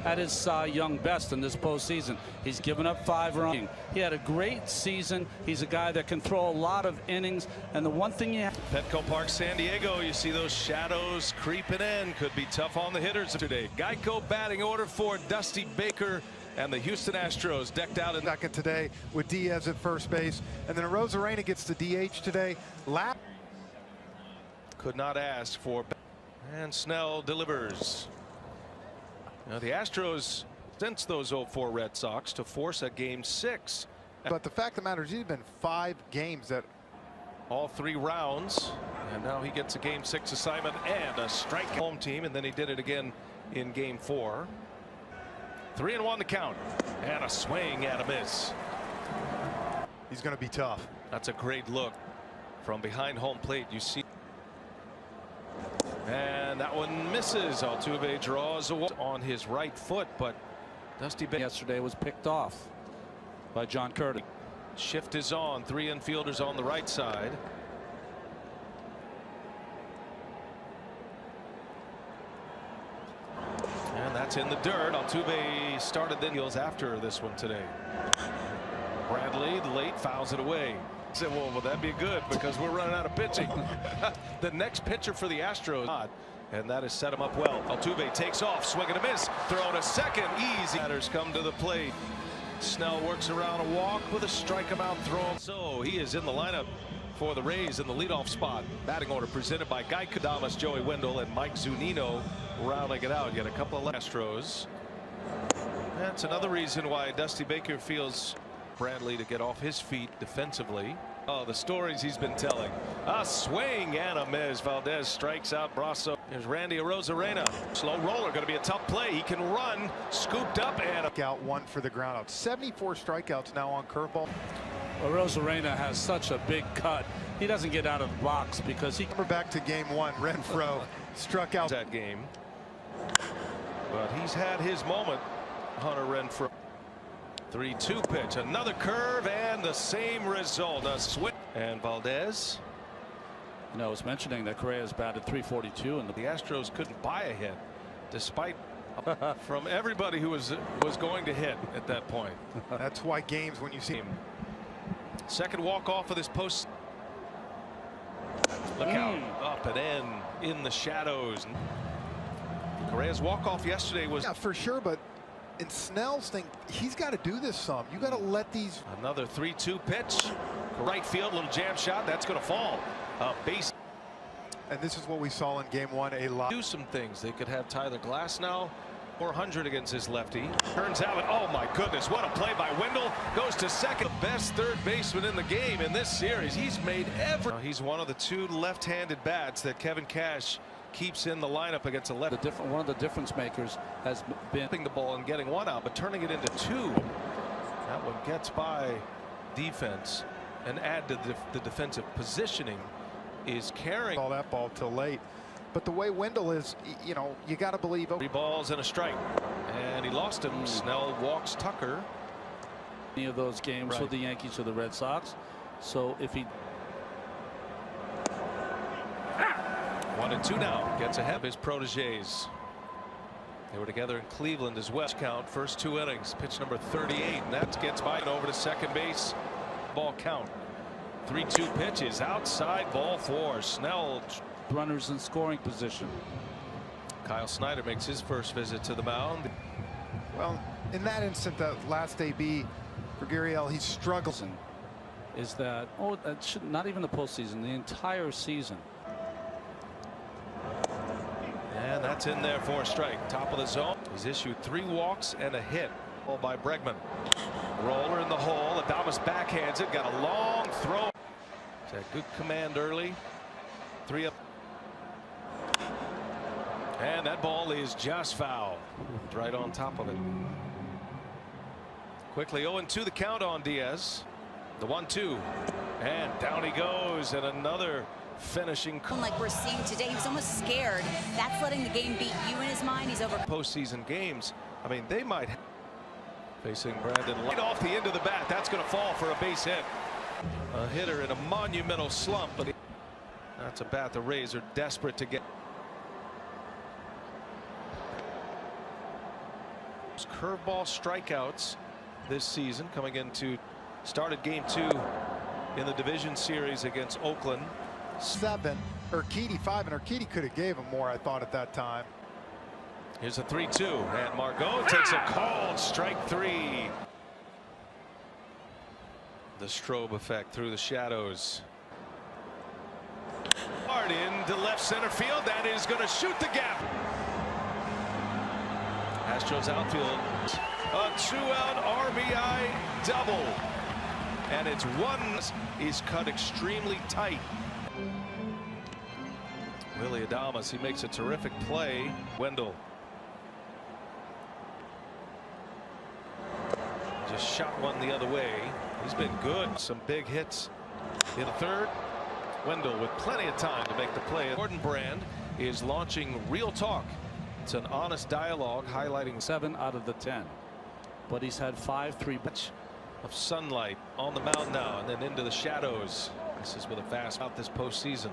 at his Cy Young best in this postseason. He's given up 5 runs. He had a great season. He's a guy that can throw a lot of innings. And the one thing you have. Petco Park, San Diego, you see those shadows creeping in. Could be tough on the hitters today. Geico batting order for Dusty Baker and the Houston Astros decked out in second today with Diaz at first base. And then Arozarena gets the DH today. Could not ask for. And Snell delivers. Now the Astros since those 0-4 Red Sox to force a game 6. But the fact of the matter is he's been 5 games that all 3 rounds, and now he gets a game 6 assignment and a strike home team, and then he did it again in game 4. 3-1 the count, and a swing and a miss. He's going to be tough. That's a great look from behind home plate. You see. And that one misses. Altuve draws a walk on his right foot, but Dusty Baker yesterday was picked off by John Curtis. Shift is on. 3 infielders on the right side. And that's in the dirt. Altuve started the deals after this one today. Bradley late fouls it away. Said, well, that'd be good because we're running out of pitching. The next pitcher for the Astros, and that has set him up well. Altuve takes off, swing and a miss, throw to second, easy. Batters come to the plate. Snell works around a walk with a strike him out throw. So he is in the lineup for the Rays in the leadoff spot. Batting order presented by Guy Kadamas, Joey Wendell, and Mike Zunino rounding it out. Yet a couple of Astros. That's another reason why Dusty Baker feels Bradley to get off his feet defensively. Oh, the stories he's been telling. A swing and a miss. Valdez strikes out Brasso. There's Randy Arozarena. Slow roller, going to be a tough play. He can run, scooped up and out 1 for the ground out. 74 strikeouts now on curveball. Arozarena has such a big cut. He doesn't get out of the box because he. We're back to game 1. Renfroe struck out that game, but he's had his moment. Hunter Renfroe. 3-2 pitch, another curve, and the same result. A switch. And Valdez. You know, I was mentioning that Correa's batted .342, and the Astros couldn't buy a hit, despite from everybody who was going to hit at that point. That's why games when you see him. Second walk off of this post. Look out, up and in the shadows. Correa's walk off yesterday was for sure, but. In Snell's thing, he's got to do this some. You got to let these. Another 3-2 pitch, right field, little jam shot. That's going to fall. Base. And this is what we saw in game 1 a lot. Do some things. They could have Tyler Glass now. 400 against his lefty. Turns out, oh my goodness, what a play by Wendell. Goes to second. The best third baseman in the game in this series. He's made every. He's one of the 2 left-handed bats that Kevin Cash keeps in the lineup against a left. One of the difference makers has been the ball and getting 1 out, but turning it into 2. That one gets by defense, and add to the defensive positioning is carrying all that ball till late. But the way Wendell is, you know, you got to believe. 3 balls and a strike, and he lost him. Snell walks Tucker. Any of those games with the Yankees or the Red Sox. So if he 1-2 now, gets ahead of his proteges. They were together in Cleveland as well. Count first 2 innings, pitch number 38, and that gets by and over to second base. Ball count. 3-2 pitches outside, ball 4. Snell. Runners in scoring position. Kyle Snyder makes his first visit to the mound. Well, in that instant, that last AB for Gurriel, he's struggling. Is that that should not even the postseason, the entire season. And that's in there for a strike. Top of the zone. He's issued 3 walks and a hit. All by Bregman. Roller in the hole. Adames backhands it. Got a long throw. He's had good command early. 3 up. And that ball is just foul. Right on top of it. Quickly 0-2 the count on Diaz. The 1-2. And down he goes. And another finishing. Like we're seeing today, he was almost scared. That's letting the game beat you in his mind. He's over. Postseason games. I mean, they might. Facing Brandon right off the end of the bat. That's going to fall for a base hit. A hitter in a monumental slump, but that's a bat the Rays are desperate to get. Curveball strikeouts this season, coming into started game 2 in the division series against Oakland. 7, Urquidy 5, and Urquidy could have gave him more, I thought, at that time. Here's a 3-2, and Margot takes a called strike 3. The strobe effect through the shadows. Hard into left center field. That is going to shoot the gap. Astros outfield. A 2-out RBI double. And it's one is cut extremely tight. Willie Adames, he makes a terrific play. Wendell. Just shot one the other way. He's been good. Some big hits in the third. Wendell with plenty of time to make the play. Gordon Brand is launching Real Talk. It's an honest dialogue highlighting 7 out of the 10. But he's had 5 3-pitch of sunlight on the mound now and then into the shadows. This is with a fast out this postseason.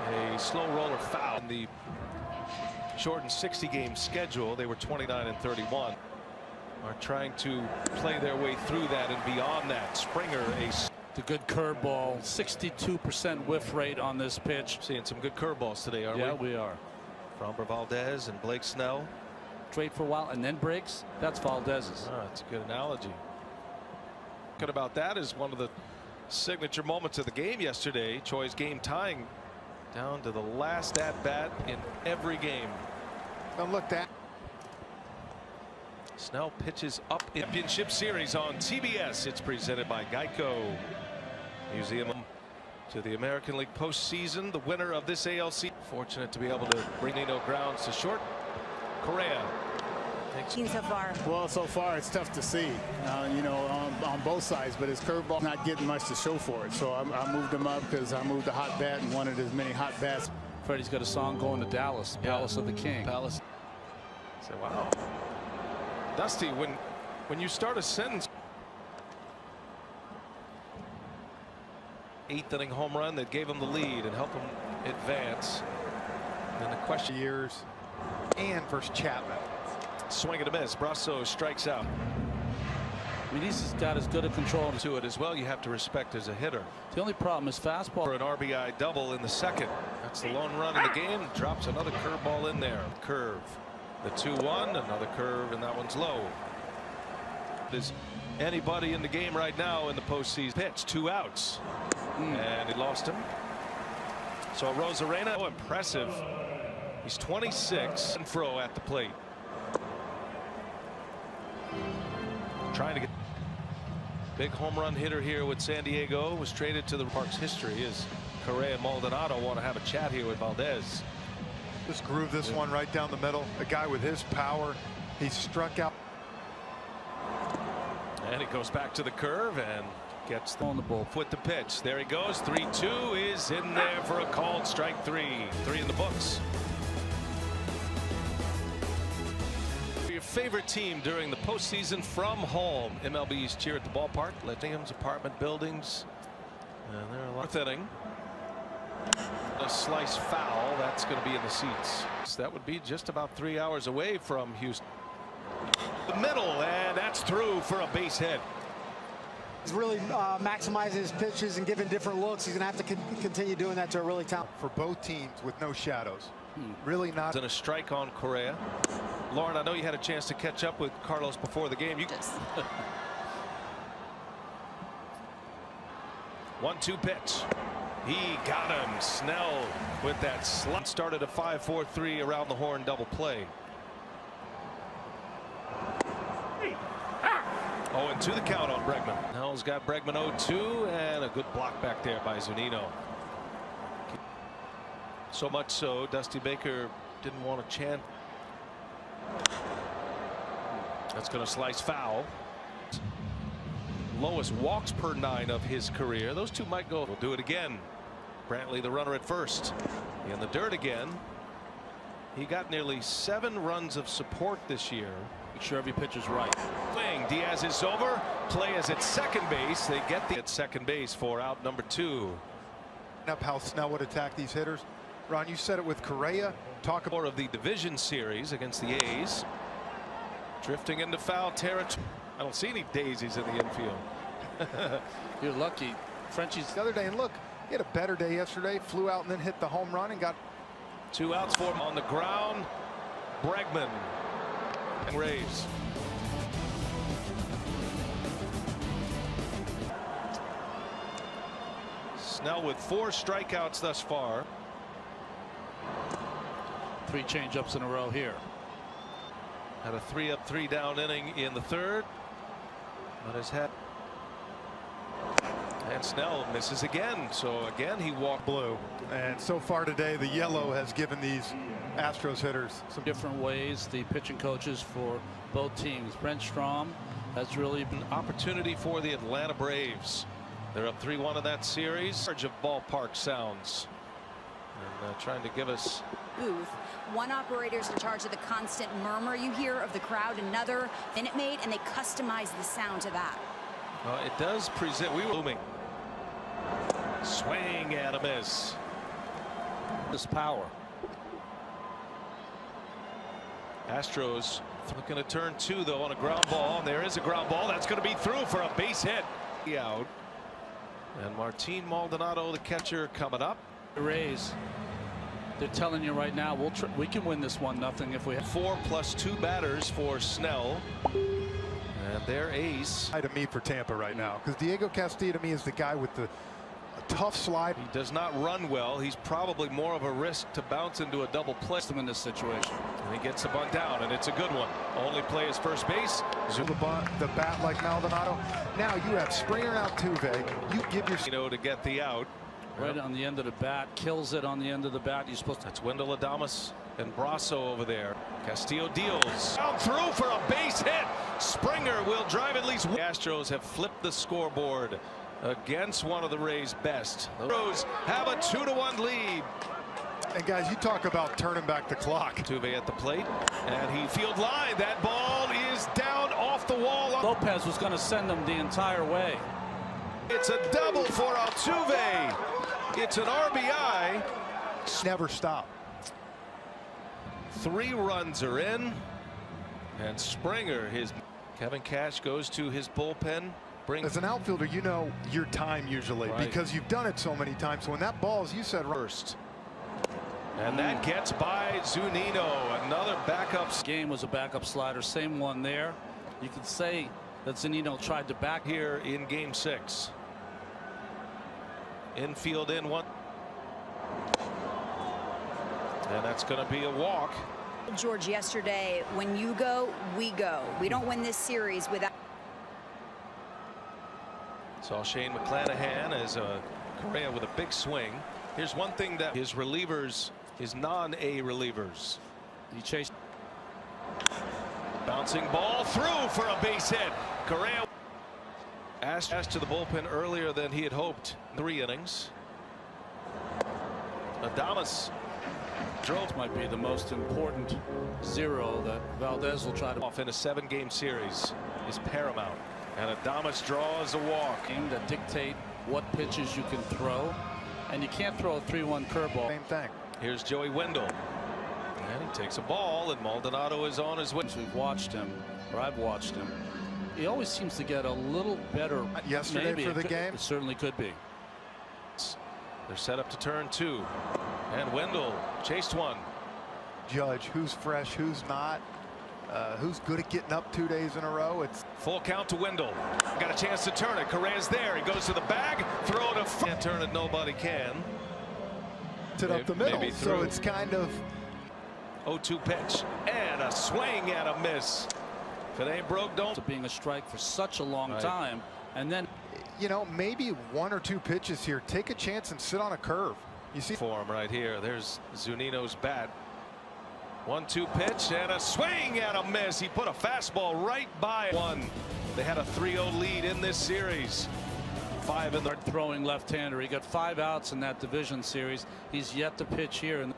A slow roller foul in the shortened 60-game schedule. They were 29 and 31. Are trying to play their way through that and beyond that. Springer a good curveball, 62% whiff rate on this pitch. Seeing some good curveballs today, are we? Yeah, we are. Framber Valdez and Blake Snell. Trade for a while and then breaks. That's Valdez's. Oh, that's a good analogy. Good about that is one of the signature moments of the game yesterday. Choi's game tying down to the last at bat in every game. Don't look that. Snell pitches up in Championship Series on TBS. It's presented by Geico. Museum to the American League postseason. The winner of this ALCS. Fortunate to be able to bring Nino Grounds to short. Correa. So far. Well, so far it's tough to see, you know, on both sides, but his curveball not getting much to show for it. So I moved him up because I moved the hot bat and wanted as many hot bats. Freddie's got a song going to Dallas, Palace of the King. Palace. So wow. Dusty, when you start a sentence, 8th inning home run that gave him the lead and helped him advance. Then the question years and versus Chapman. Swing and a miss. Brasso strikes out. I mean, he's got as good a control To it as well. You have to respect as a hitter. The only problem is fastball. For an RBI double in the second. That's the lone run in the game. Drops another curveball in there. Curve. The 2-1, another curve, and that one's low. There's anybody in the game right now in the postseason. Pitch, 2 outs. And he lost him. So Rosarena, oh, impressive. He's 26 and fro at the plate. Trying to get big home run hitter here with San Diego. Was traded to the Park's history as Correa and Maldonado want to have a chat here with Valdez. Just groove this one right down the middle. A guy with his power. He struck out. And it goes back to the curve and gets On the ball. with the pitch. There he goes. 3-2 is in there for a called strike 3. 3 in the books. Your favorite team during the postseason from home. MLB's cheer at the ballpark. Latium's apartment buildings. And they're a lot inning. A slice foul that's going to be in the seats. So that would be just about 3 hours away from Houston. The middle, and that's through for a base hit. He's really maximizing his pitches and giving different looks. He's going to have to continue doing that to a really talented. For both teams with no shadows. Really not. And a strike on Correa. Lauren, I know you had a chance to catch up with Carlos before the game. 1-2 pitch. He got him. Snell with that slot. Started a 5-4-3 around the horn double play. Oh, and to the count on Bregman. Nell's got Bregman 0-2 and a good block back there by Zunino. So much so Dusty Baker didn't want to chant. That's going to slice foul. Lowest walks per 9 of his career. Those two might go. We'll do it again. Brantley the runner at first. In the dirt again. He got nearly 7 runs of support this year. Make sure every pitcher's right. Swing. Diaz is over. Play is at second base. They get the at second base for out number 2. Up how Snell would attack these hitters. Ron, you said it with Correa. Talk about of the division series against the A's. Drifting into foul territory. I don't see any daisies in the infield. You're lucky. Frenchie's the other day, and look, he had a better day yesterday. Flew out and then hit the home run and got 2 outs for him on the ground. Bregman and Rays. Snell with 4 strikeouts thus far. 3 changeups in a row here. Had a 3-up, 3-down inning in the 3rd. But has had. And Snell misses again. So again, he walked blue. and so far today the yellow has given these Astros hitters some Different ways, the pitching coaches for both teams. Brent Strom has really been Opportunity for the Atlanta Braves. They're up 3-1 in that series. Charge of ballpark sounds. And trying to give us. Booth. One operator's in charge of the constant murmur you hear of the crowd, another Minute Maid, and they customize the sound to that. It does present. We were booming. Swing and a miss. this power. Astros looking to turn 2 though on a ground ball, and there is a ground ball that's going to be through for a base hit. Out. And Martin Maldonado, the catcher, coming up. The Rays, they're telling you right now, we can win this 1-0 if we have 4 plus 2 batters for Snell. And their ace. To me for Tampa right now, because Diego Castillo to me is the guy with the tough slide. He does not run well. He's probably more of a risk to bounce into a double play. them in this situation. And he gets the bunt down, and it's a good one. Only play is first base. The bat like Maldonado. Now you have Springer and Altuve. You give your To get the out. Right on the end of the bat, kills it on the end of the bat. You're supposed to. That's Wendell Adames and Brasso over there. Castillo deals out through for a base hit. Springer will drive at least. The Astros have flipped the scoreboard against one of the Rays' best. The Astros have a 2-1 lead. And guys, you talk about turning back the clock. Altuve at the plate, and he field line. That ball is down off the wall. Lopez was going to send them the entire way. It's a double for Altuve. It's an RBI. Never stop. 3 runs are in, and Springer, Kevin Cash goes to his bullpen. As an outfielder, you know your time usually, Right. because you've done it so many times. So when that ball, as you said, First. And that gets by Zunino. Another backup. Game was a backup slider, same one there. You could say that Zunino tried to back Here in game 6. Infield in 1. And that's going to be a walk. George, yesterday, when you go, we go. We don't win this series without. Saw Shane McClanahan as Correa with a big swing. Here's one thing that his relievers, his non-A relievers. He chased. Bouncing ball through for a base hit. Correa asked to the bullpen earlier than he had hoped. 3 innings. Adames drove. Might be the most important 0 that Valdez will try to Off in a 7-game series is paramount. And Adames draws a walk. game that dictate what pitches you can throw, and you can't throw a 3-1 curveball. same thing. Here's Joey Wendell. And he takes a ball, and Maldonado is on his way. We've watched him, or I've watched him. He always seems to get a little better. Yesterday Maybe for the game? It certainly could be. They're set up to turn 2. And Wendell chased one. Judge who's fresh, who's not, who's good at getting up 2 days in a row. It's Full count to Wendell. Got a chance to turn it. Correa's there. He goes to the bag. Throw it. Can't turn it. Nobody can. it up the middle. maybe So through. it's kind of 0-2 pitch. And a swing and a miss. If it ain't broke, don't. To being a strike for such a long Right. time, and then maybe 1 or 2 pitches here. Take a chance and sit on a curve. You see For him right here. There's Zunino's bat. 1-2 pitch and a swing and a miss. He put a fastball right by one. They had a 3-0 lead in this series. 5 in the throwing left-hander. He got 5 outs in that division series. He's yet to pitch here.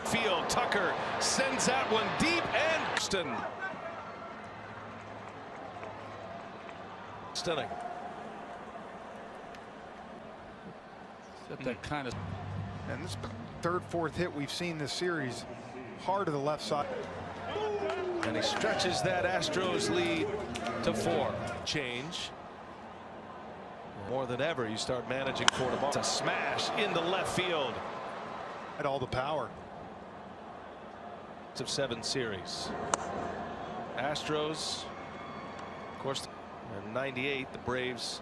field. Tucker sends that one deep, and stunning. That kind of And this third, fourth hit we've seen this series, hard to the left side. And he stretches that Astros lead to 4. Change. More than ever, you start managing for tomorrow. It's a smash into left field. At all the power. Of 7 series. Astros, of course, in '98, the Braves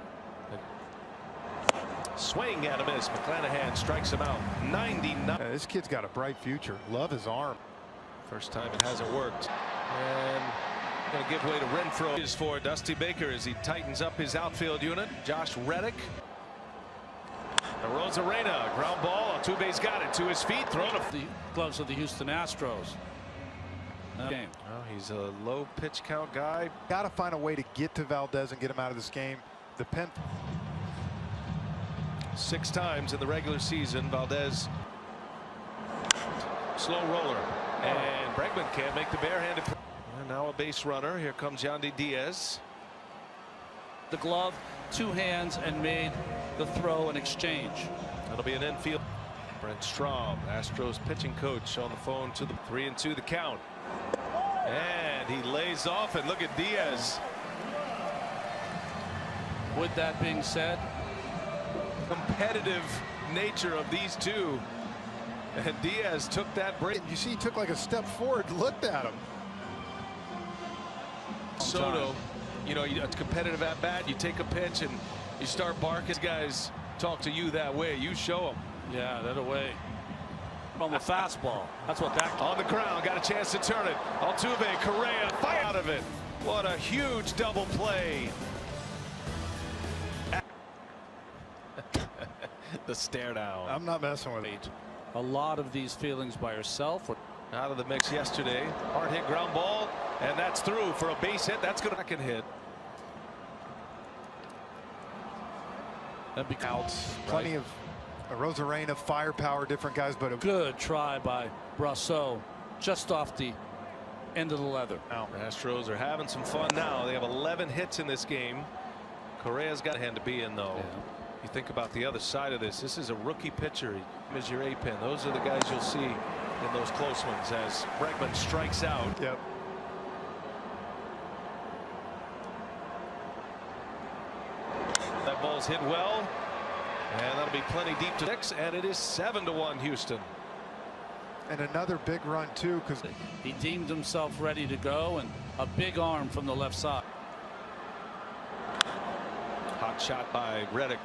swing at a miss. McClanahan strikes him out. 99. This kid's got a bright future. Love his arm. First time it hasn't worked. And going to give way to Renfroe. Is for Dusty Baker as he tightens up his outfield unit. Josh Reddick. Rosarena, ground ball. Altuve's got it to his feet. Thrown to The gloves of the Houston Astros. Game. Well, he's a low pitch count guy. Got to find a way to get to Valdez and get him out of this game. The pen. 6 times in the regular season. Valdez. Slow roller. And Bregman can't make the barehanded. And now a base runner. Here comes Yandy Diaz. The glove, 2 hands, and made the throw and exchange. That'll be an infield. Brent Straub, Astros pitching coach, on the phone to the 3-2 the count. And he lays off, and look at Diaz. With that being said, Competitive nature of these two. And Diaz took that break. You see, he took like a step forward, looked at him. Soto, you know, a competitive at bat, you take a pitch and you start barking. These guys talk to you that way. You show them. yeah, that away from the fastball. That's what that. On the ground, got a chance to turn it. Altuve, Correa, fire out of it. What a huge double play. The stare down. I'm not messing with it. A lot of these feelings by herself. Out of the mix yesterday. Hard hit ground ball, and that's through for a base hit. That's going to second hit. That becomes Plenty of Rosarena, firepower, different guys, but a good try by Brosseau, just off the end of the leather. Now, Astros are having some fun now. They have 11 hits in this game. Correa's got a hand to be in, though. Yeah. You think about the other side of this. This is a rookie pitcher. He is your A-pin. Those are the guys you'll see in those close ones as Bregman strikes out. Yep. That ball's hit well, and that'll be plenty deep to 6, and it is 7-1 Houston. And another big run too, because He deemed himself ready to go, and a big arm from the left side. Hot shot by Reddick.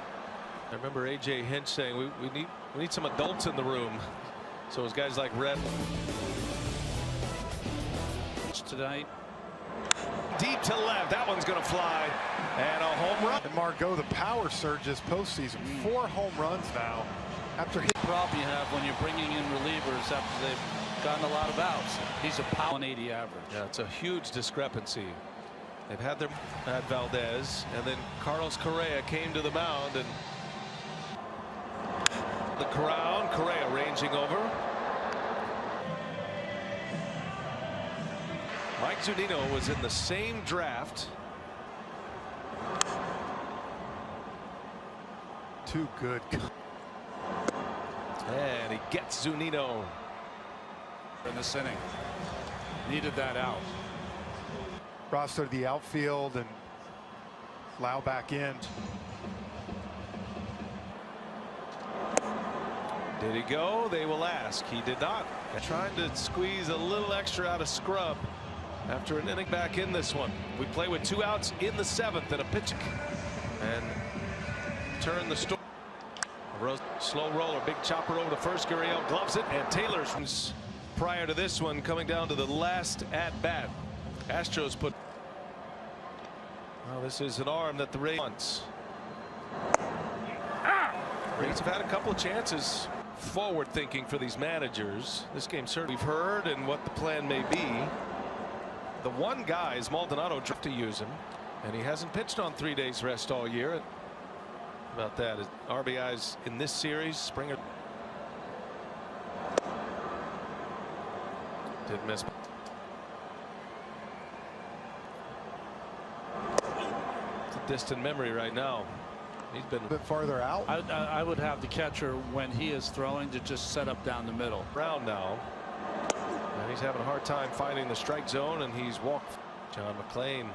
I remember A.J. Hinch saying we need some adults in the room. So it's guys like Red. Tonight. Deep to left. That one's going to fly. And a home run. and Margot, the power surge this postseason. 4 home runs now after hit. Problem you have when you're bringing in relievers after they've gotten a lot of outs. He's a power 180 average. Yeah, it's a huge discrepancy. They've had their at Valdez, and then Carlos Correa came to the mound, and the crowd, Correa ranging over. Mike Zunino was in the same draft. Too good. And he gets Zunino In this inning. Needed that out. Roster to the outfield and Lau back in. Did he go? They will ask. He did not. Trying to squeeze a little extra out of Scrub after an inning back in this one. We play with 2 outs in the 7th and a pitch and turn the story. Slow roller, big chopper over to first. Gurriel gloves it, and Taylor's prior to this one coming down to the last at bat. Astros put. Well, this is an arm that the Rays wants. Rays have had a couple of chances. Forward thinking for these managers. This game certainly we've heard and what the plan may be. The one guy is Maldonado to use him, and he hasn't pitched on 3 days rest all year. About that, his RBIs in this series. Springer did miss. It's a distant memory right now. He's been A bit farther out. I would have the catcher when he is throwing to just set up down the middle. around now. And he's having a hard time finding the strike zone, and he's walked. John McClain,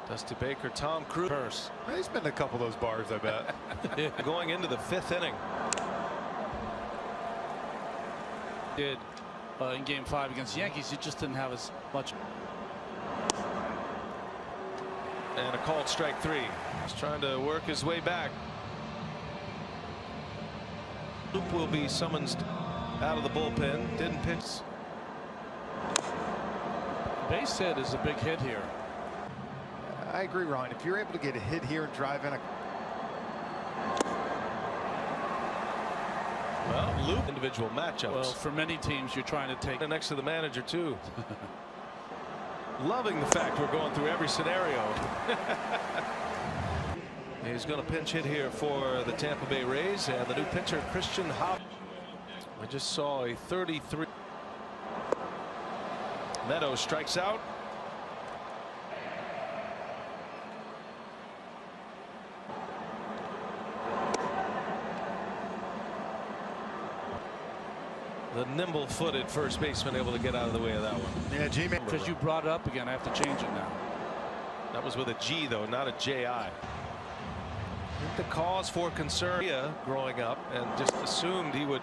Dusty Baker, Tom Cruise. He's been a couple of those bars, I bet. Going into the 5th inning. Did in Game 5 against the Yankees, he just didn't have as much. And a called strike 3. He's trying to work his way back. Loop will be summoned out of the bullpen. Didn't pitch. Base hit is a big hit here. I agree, Ron. If you're able to get a hit here and drive in a Loop individual matchups. Well, for many teams, you're trying to take next to the manager too. Loving the fact we're going through every scenario. He's going to pinch hit here for the Tampa Bay Rays, and the new pitcher Christian Hop. We just saw a 33. Meadows strikes out. The nimble-footed first baseman able to get out of the way of that one. yeah, G-Man. because you brought it up again. I have to change it now. That was with a G though, not a J-I. The cause for concern growing up, and just assumed he would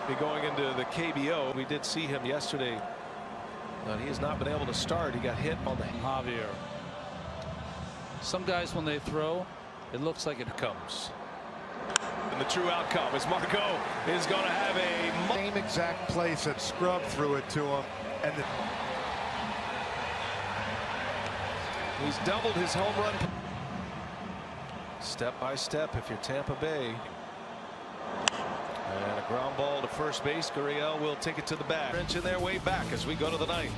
be going into the KBO. We did see him yesterday, but he has not been able to start. He got hit on the Javier. Some guys, when they throw, it looks like it comes. And the true outcome is Marco is going to have a Same exact place that Scrub threw it to him, and he's doubled his home run. Step by step if you're Tampa Bay. And a ground ball to first base. Gurriel will take it to the bag. Wrench in their way back as we go to the 9th.